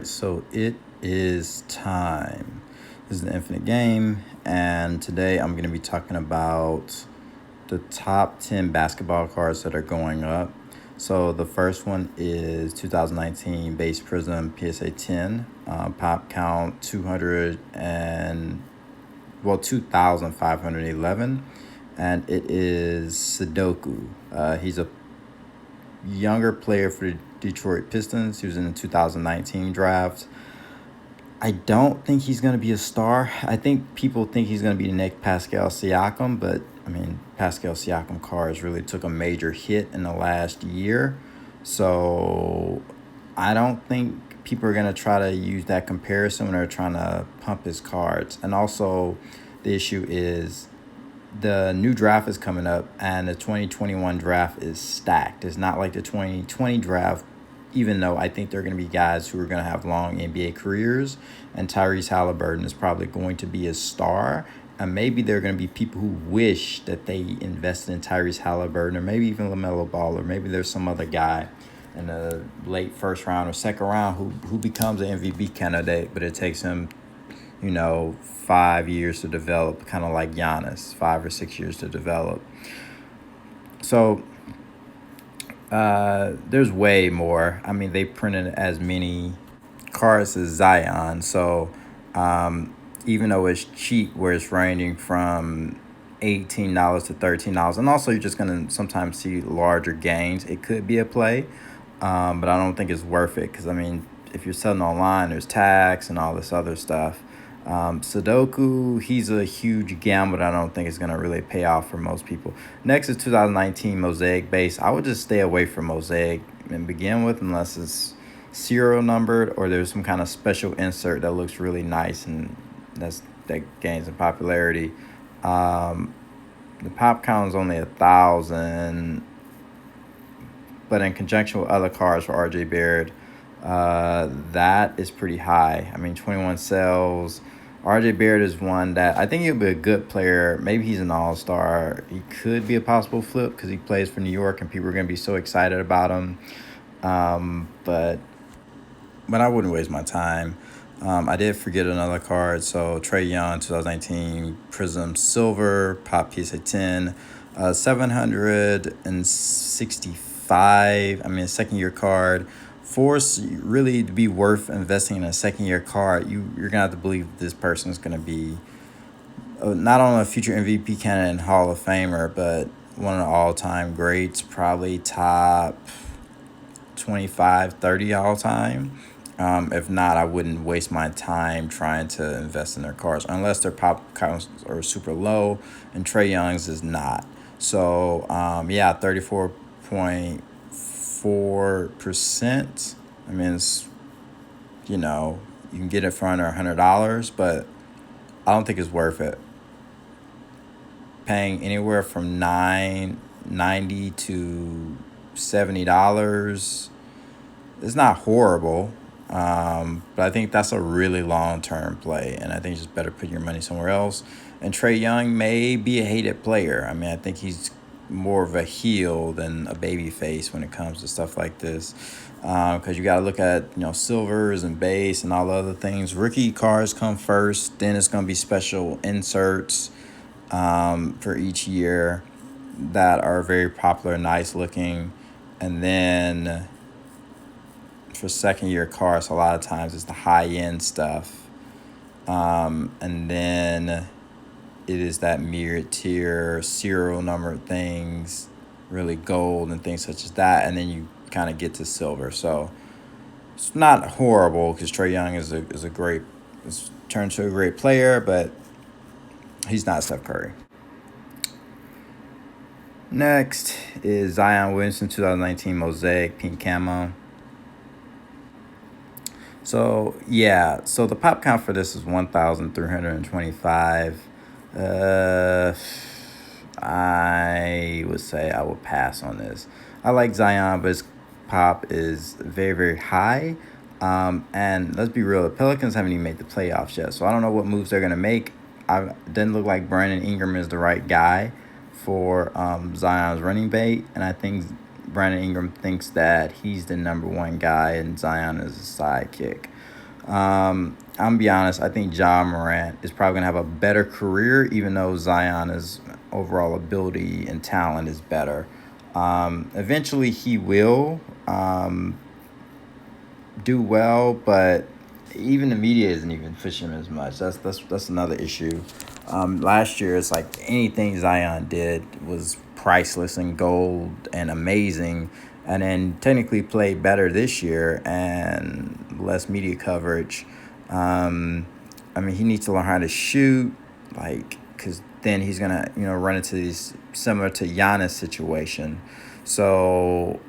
right, so it is time. This is an infinite game, and today I'm going to be talking about the top 10 basketball cards that are going up. So the first one is 2019 Base Prism PSA 10, pop count 2,511, and it is Sudoku. He's a younger player for the Detroit Pistons. He was in the 2019 draft. I don't think he's going to be a star. I think people think he's going to be the next Pascal Siakam, but I mean, Pascal Siakam cards really took a major hit in the last year. So I don't think people are going to try to use that comparison when they're trying to pump his cards. And also, the issue is the new draft is coming up, and the 2021 draft is stacked. It's not like the 2020 draft, even though I think there are going to be guys who are going to have long NBA careers, and Tyrese Halliburton is probably going to be a star. And maybe there are going to be people who wish that they invested in Tyrese Halliburton, or maybe even LaMelo Ball, or maybe there's some other guy in the late first round or second round who becomes an MVP candidate, but it takes him 5 years to develop, kind of like Giannis, 5 or 6 years to develop. So there's way more. I mean, they printed as many cards as Zion. So even though it's cheap, where it's ranging from $18 to $13, and also you're just going to sometimes see larger gains, it could be a play. But I don't think it's worth it because, I mean, if you're selling online, there's tax and all this other stuff. Sudoku, he's a huge gamble that I don't think is going to really pay off for most people. Next is 2019 Mosaic base. I would just stay away from Mosaic and begin with, unless it's serial numbered or there's some kind of special insert that looks really nice and that gains in popularity. The pop count is only 1,000, but in conjunction with other cards for RJ Barrett, that is pretty high. I mean, 21 sales. RJ Barrett is one that I think he'll be a good player. Maybe he's an all-star. He could be a possible flip because he plays for New York and people are going to be so excited about him. But I wouldn't waste my time. I did forget another card. So Trae Young, 2019 Prism Silver, Pop PSA 10, 765. I mean, a second-year card. For really to be worth investing in a second-year card, you're going to have to believe this person is going to be not only a future MVP candidate and Hall of Famer, but one of the all-time greats, probably top 25, 30 all-time. If not, I wouldn't waste my time trying to invest in their cards unless their pop counts are super low, and Trae Young's is not. So, 34.4%. I mean, it's, you can get it for under $100, but I don't think it's worth it. Paying anywhere from $9.90 to $70 is not horrible, but I think that's a really long-term play, and I think you just better put your money somewhere else. And Trae Young may be a hated player. I mean, I think he's more of a heel than a baby face when it comes to stuff like this, because you got to look at silvers and base and all the other things. Rookie cards come first, then it's going to be special inserts for each year that are very popular, nice looking, and then for second year cards, a lot of times it's the high end stuff, and then it is that mirrored tier, serial number things, really gold and things such as that, and then you kind of get to silver. So it's not horrible because Trae Young is turned to a great player, but he's not Steph Curry. Next is Zion Winston, 2019 Mosaic Pink Camo. So the pop count for this is 1,325. I would say I would pass on this. I like Zion, but his pop is very, very high. And let's be real, the Pelicans haven't even made the playoffs yet, so I don't know what moves they're going to make. It doesn't look like Brandon Ingram is the right guy for Zion's running bait, and I think Brandon Ingram thinks that he's the number one guy and Zion is a sidekick. I'm gonna be honest. I think Ja Morant is probably gonna have a better career, even though Zion's overall ability and talent is better. Eventually, he will do well, but even the media isn't even pushing him as much. That's another issue. Last year, it's like anything Zion did was priceless and gold and amazing, and then technically played better this year and less media coverage. I mean, he needs to learn how to shoot, like, because then he's gonna, run into these similar to Giannis situation. So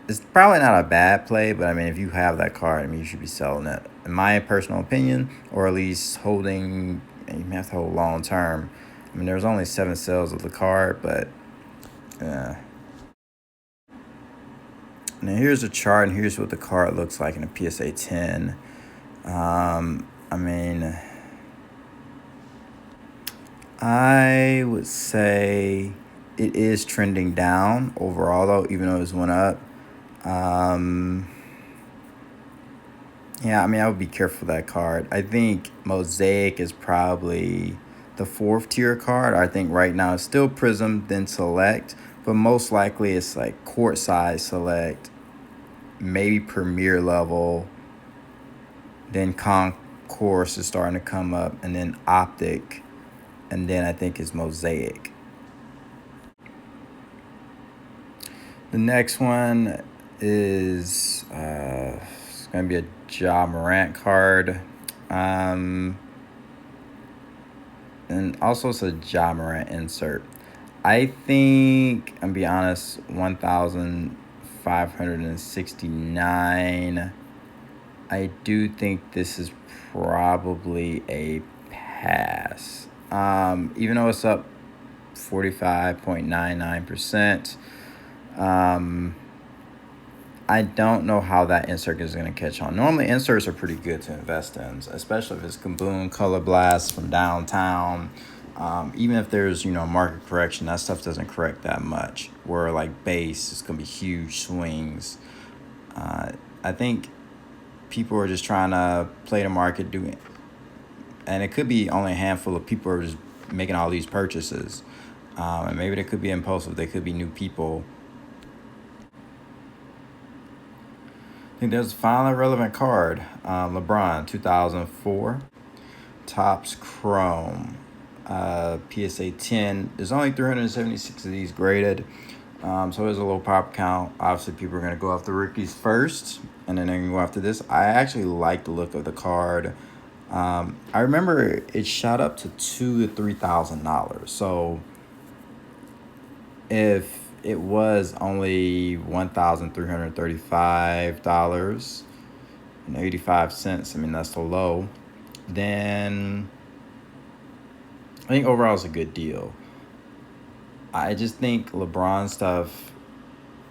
it's probably not a bad play, but I mean, if you have that card, I mean, you should be selling it. In my personal opinion, or at least holding, and you have to hold long term. I mean, there's only 7 sales of the card, but now here's a chart, and here's what the card looks like in a PSA 10. I mean, I would say it is trending down overall, though, even though it's went up. Yeah, I mean, I would be careful with that card. I think Mosaic is probably the fourth tier card. I think right now it's still Prism, then Select, but most likely it's like court size Select, maybe Premier level, then Concourse is starting to come up, and then Optic, and then I think it's Mosaic. The next one is it's going to be a Ja Morant card. And also it's a Ja Morant insert. I think, I'm be honest, 1,569. I do think this is probably a pass. Even though it's up 45.99%. I don't know how that insert is going to catch on. Normally, inserts are pretty good to invest in, especially if it's Kaboom, Color Blast from downtown. Even if there's, market correction, that stuff doesn't correct that much. Where, like, base, it's going to be huge swings. I think people are just trying to play the market, and it could be only a handful of people are just making all these purchases. And maybe they could be impulsive. They could be new people. I think there's a finally relevant card. LeBron, 2004. Topps Chrome. PSA 10. There's only 376 of these graded. So there's a low pop count. Obviously, people are going to go after rookies first, and then they're going to go after this. I actually like the look of the card. I remember it shot up to $2,000 to $3,000. So if it was only $1,335.85, I mean, that's the low, then I think overall it's a good deal. I just think LeBron stuff,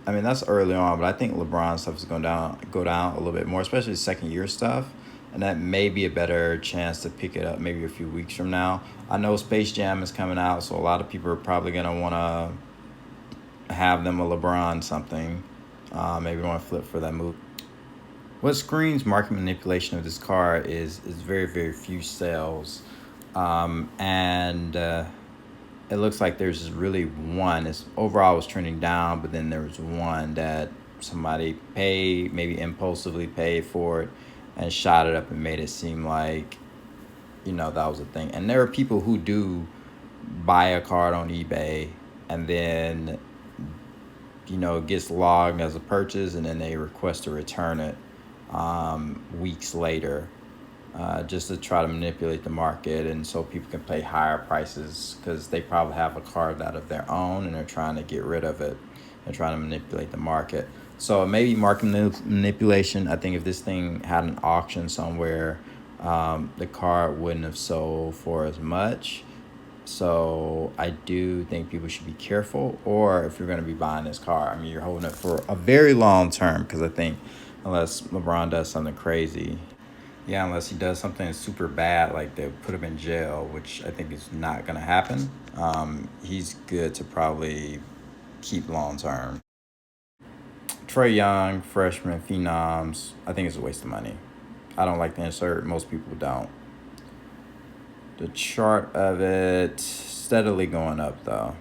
I mean, that's early on, but I think LeBron stuff is going go down a little bit more, especially second year stuff. And that may be a better chance to pick it up maybe a few weeks from now. I know Space Jam is coming out, so a lot of people are probably going to want to have them a LeBron something. Maybe want to flip for that move. What screams market manipulation of this card is very, very few sales. And it looks like there's really one. It's overall was trending down, but then there was one that somebody paid, maybe impulsively paid for it, and shot it up and made it seem like, that was a thing. And there are people who do buy a card on eBay and then, it gets logged as a purchase, and then they request to return it weeks later. Just to try to manipulate the market, and so people can pay higher prices because they probably have a card out of their own and they're trying to get rid of it. They're trying to manipulate the market. So maybe market manipulation. I think if this thing had an auction somewhere, the card wouldn't have sold for as much. So I do think people should be careful, or if you're going to be buying this car, I mean, you're holding it for a very long term, because I think unless LeBron does something crazy, yeah, unless he does something super bad, like they put him in jail, which I think is not going to happen, he's good to probably keep long term. Trae Young, freshman phenoms, I think it's a waste of money. I don't like the insert. Most people don't. The chart of it steadily going up though.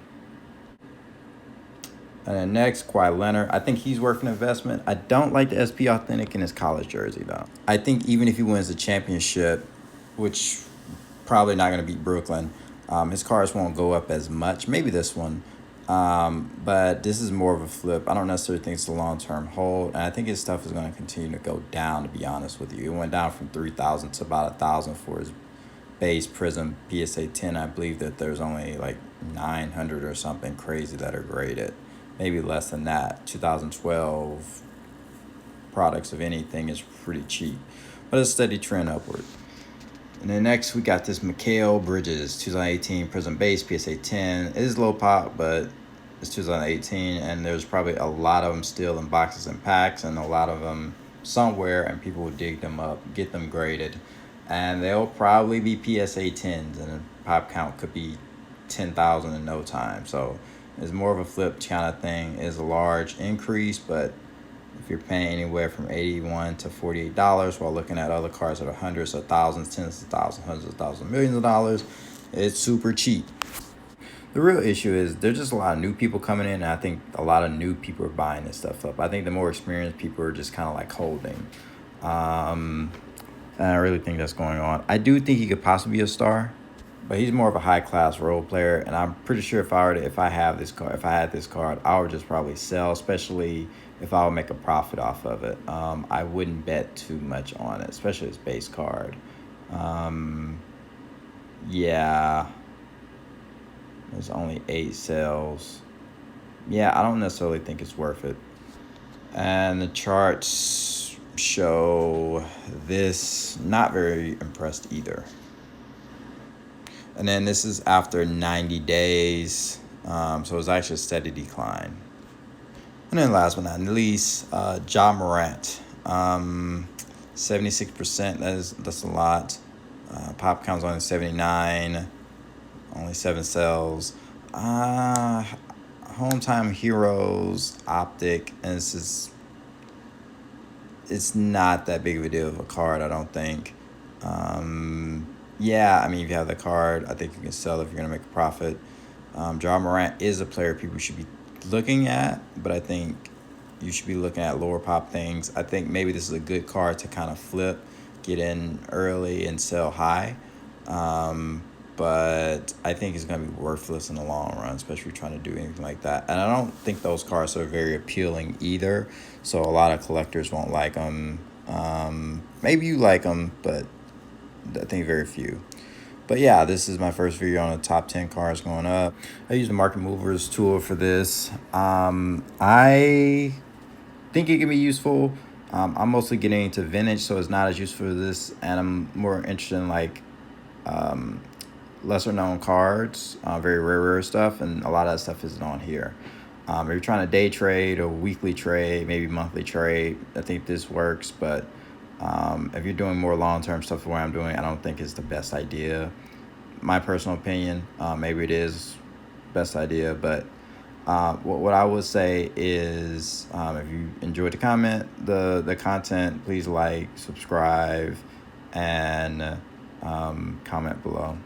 And then next, Kwai Leonard. I think he's worth an investment. I don't like the SP Authentic in his college jersey though. I think even if he wins the championship, which probably not going to beat Brooklyn, his cards won't go up as much. Maybe this one. But this is more of a flip. I don't necessarily think it's a long-term hold. And I think his stuff is going to continue to go down, to be honest with you. It went down from 3,000 to about 1,000 for his base Prism PSA 10. I believe that there's only like 900 or something crazy that are graded. Maybe less than that. 2012 products of anything is pretty cheap. But it's a steady trend upward. And then next we got this Mikal Bridges 2018 Prism Base PSA 10. It is low pop, but it's 2018, and there's probably a lot of them still in boxes and packs, and a lot of them somewhere, and people will dig them up, get them graded, and they'll probably be PSA 10s, and the pop count could be 10,000 in no time. So it's more of a flip kind of thing. It's a large increase, but if you're paying anywhere from $81 to $48 while looking at other cars that are hundreds of thousands, tens of thousands, hundreds of thousands, millions of dollars, it's super cheap. The real issue is there's just a lot of new people coming in, and I think a lot of new people are buying this stuff up. I think the more experienced people are just kind of like holding. And I really think that's going on. I do think he could possibly be a star, but he's more of a high-class role player, and I'm pretty sure if I had this card, I would just probably sell, especially if I would make a profit off of it. I wouldn't bet too much on it, especially his base card. Yeah, there's only 8 sales. Yeah, I don't necessarily think it's worth it. And the charts show this, not very impressed either. And then this is after 90 days, so it's actually a steady decline. And then last but not least, Ja Morant, 76%. That's a lot. Pop count's only 79. Only 7 sales. Home Time Heroes Optic, and it's not that big of a deal of a card, I don't think. Yeah, I mean, if you have the card, I think you can sell it if you're going to make a profit. Ja Morant is a player people should be looking at, but I think you should be looking at lower pop things. I think maybe this is a good card to kind of flip, get in early and sell high. But I think it's going to be worthless in the long run, especially if you're trying to do anything like that. And I don't think those cards are very appealing either, so a lot of collectors won't like them. Maybe you like them, but I think very few. But yeah, this is my first video on the top 10 cars going up. I use the Market Movers tool for this. I think it can be useful. I'm mostly getting into vintage, so it's not as useful for this, and I'm more interested in like lesser known cards, very rare stuff, and a lot of that stuff isn't on here. If you're trying to day trade or weekly trade, maybe monthly trade, I think this works, but if you're doing more long-term stuff the way I'm doing, I don't think it's the best idea. My personal opinion, maybe it is best idea, but what I would say is if you enjoyed the content, please like, subscribe, and comment below.